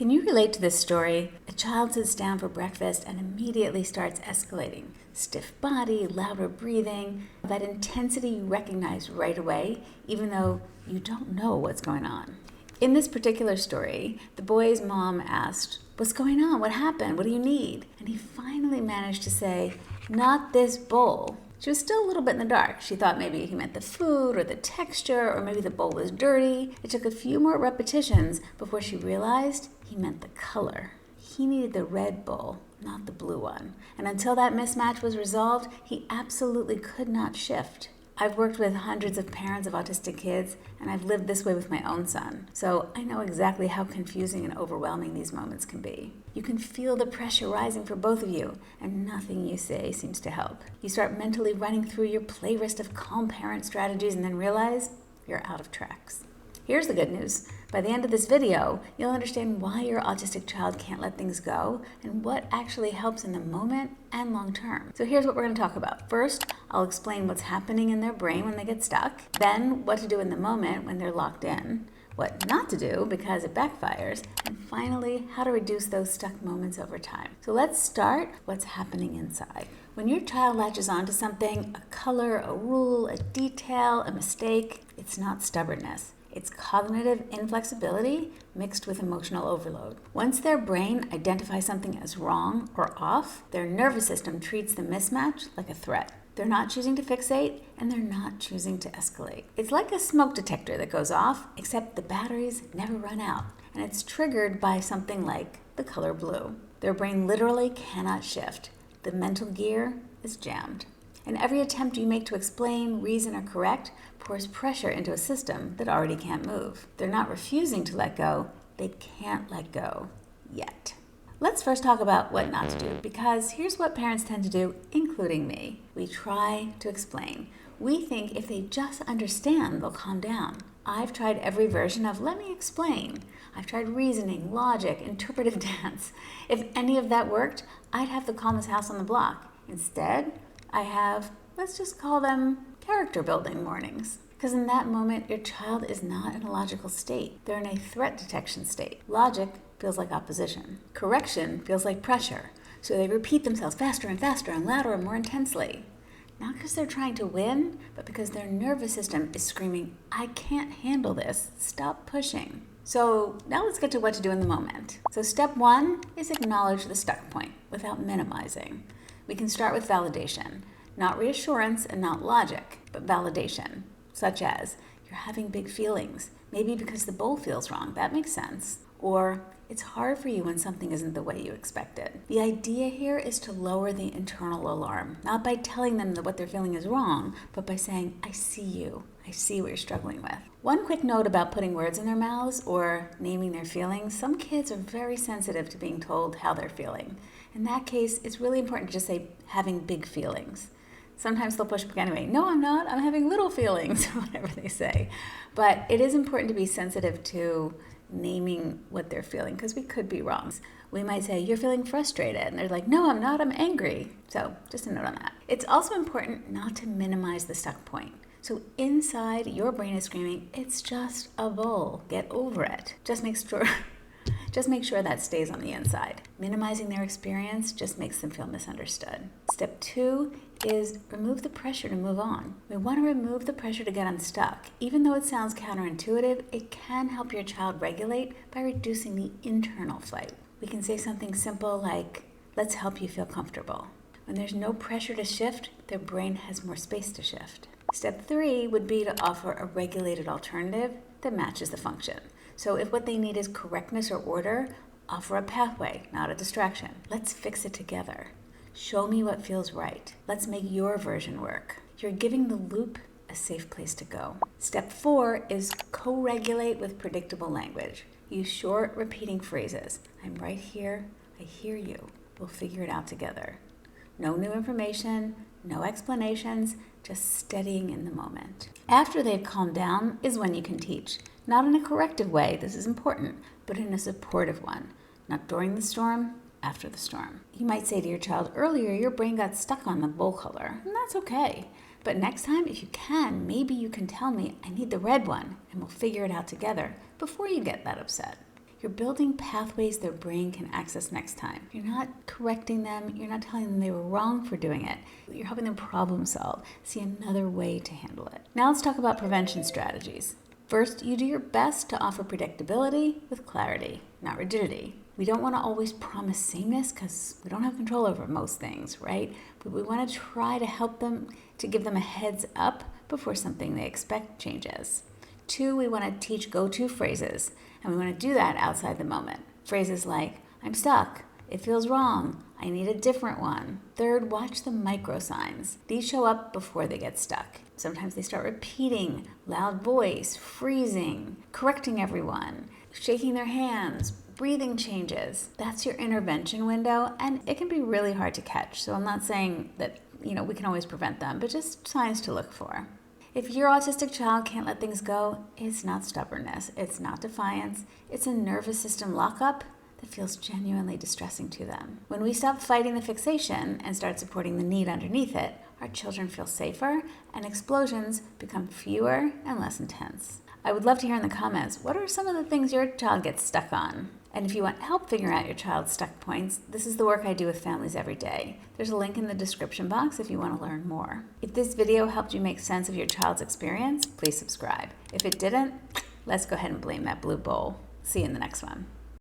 Can you relate to this story? A child sits down for breakfast and immediately starts escalating. Stiff body, louder breathing, that intensity you recognize right away, even though you don't know what's going on. In this particular story, the boy's mom asked, "What's going on? What happened? What do you need?" And he finally managed to say, "Not this bowl." She was still a little bit in the dark. She thought maybe he meant the food or the texture, or maybe the bowl was dirty. It took a few more repetitions before she realized he meant the color. He needed the red bowl, not the blue one. And until that mismatch was resolved, he absolutely could not shift. I've worked with hundreds of parents of autistic kids, and I've lived this way with my own son. So I know exactly how confusing and overwhelming these moments can be. You can feel the pressure rising for both of you, and nothing you say seems to help. You start mentally running through your playlist of calm parent strategies and then realize you're out of tracks. Here's the good news. By the end of this video, you'll understand why your autistic child can't let things go and what actually helps in the moment and long term. So here's what we're going to talk about. First, I'll explain what's happening in their brain when they get stuck. Then, what to do in the moment when they're locked in. What not to do because it backfires. And finally, how to reduce those stuck moments over time. So let's start what's happening inside. When your child latches onto something, a color, a rule, a detail, a mistake, it's not stubbornness. It's cognitive inflexibility mixed with emotional overload. Once their brain identifies something as wrong or off, their nervous system treats the mismatch like a threat. They're not choosing to fixate, and they're not choosing to escalate. It's like a smoke detector that goes off, except the batteries never run out, and it's triggered by something like the color blue. Their brain literally cannot shift. The mental gear is jammed. And every attempt you make to explain, reason, or correct pours pressure into a system that already can't move. They're not refusing to let go, they can't let go yet. Let's first talk about what not to do, because here's what parents tend to do, including me. We try to explain. We think if they just understand, they'll calm down. I've tried every version of let me explain. I've tried reasoning, logic, interpretive dance. If any of that worked, I'd have the calmest house on the block. Instead, I have, let's just call them character building mornings. Because in that moment, your child is not in a logical state. They're in a threat detection state. Logic feels like opposition. Correction feels like pressure. So they repeat themselves faster and faster and louder and more intensely. Not because they're trying to win, but because their nervous system is screaming, "I can't handle this, stop pushing." So now let's get to what to do in the moment. So step one is acknowledge the stuck point without minimizing. We can start with validation, not reassurance and not logic, but validation, such as, "You're having big feelings, maybe because the bowl feels wrong, that makes sense," or "It's hard for you when something isn't the way you expected." The idea here is to lower the internal alarm, not by telling them that what they're feeling is wrong, but by saying, "I see you, I see what you're struggling with." One quick note about putting words in their mouths or naming their feelings. Some kids are very sensitive to being told how they're feeling. In that case, it's really important to just say, "having big feelings." Sometimes they'll push back anyway. "No, I'm not. I'm having little feelings," or whatever they say. But it is important to be sensitive to naming what they're feeling, because we could be wrong. We might say, "You're feeling frustrated," and they're like, "No, I'm not. I'm angry." So just a note on that. It's also important not to minimize the stuck point. So inside, your brain is screaming, "It's just a bowl. Get over it." Just make sure that stays on the inside. Minimizing their experience just makes them feel misunderstood. Step two is remove the pressure to move on. We want to remove the pressure to get unstuck. Even though it sounds counterintuitive, it can help your child regulate by reducing the internal fight. We can say something simple like, "Let's help you feel comfortable." When there's no pressure to shift, their brain has more space to shift. Step three would be to offer a regulated alternative that matches the function. So if what they need is correctness or order, offer a pathway, not a distraction. Let's fix it together. Show me what feels right. Let's make your version work. You're giving the loop a safe place to go. Step four is co-regulate with predictable language. Use short, repeating phrases. "I'm right here. I hear you. We'll figure it out together." No new information, no explanations, just steadying in the moment. After they've calmed down is when you can teach. Not in a corrective way, this is important, but in a supportive one. Not during the storm, after the storm. You might say to your child, "Earlier your brain got stuck on the bowl color," and that's okay. But next time, if you can, maybe you can tell me, "I need the red one," and we'll figure it out together before you get that upset. You're building pathways their brain can access next time. You're not correcting them. You're not telling them they were wrong for doing it. You're helping them problem solve, see another way to handle it. Now let's talk about prevention strategies. First, you do your best to offer predictability with clarity, not rigidity. We don't want to always promise sameness because we don't have control over most things, right? But we want to try to help them, to give them a heads up before something they expect changes. 2, we want to teach go-to phrases, and we want to do that outside the moment. Phrases like, I'm stuck, it feels wrong, I need a different one. 3rd, watch the micro signs. These show up before they get stuck. Sometimes they start repeating, loud voice, freezing, correcting everyone, shaking their hands, breathing changes. That's your intervention window, and it can be really hard to catch. So I'm not saying that, we can always prevent them, but just signs to look for. If your autistic child can't let things go, it's not stubbornness, it's not defiance, it's a nervous system lockup that feels genuinely distressing to them. When we stop fighting the fixation and start supporting the need underneath it, our children feel safer and explosions become fewer and less intense. I would love to hear in the comments, what are some of the things your child gets stuck on? And if you want help figuring out your child's stuck points, this is the work I do with families every day. There's a link in the description box if you want to learn more. If this video helped you make sense of your child's experience, please subscribe. If it didn't, let's go ahead and blame that blue bowl. See you in the next one.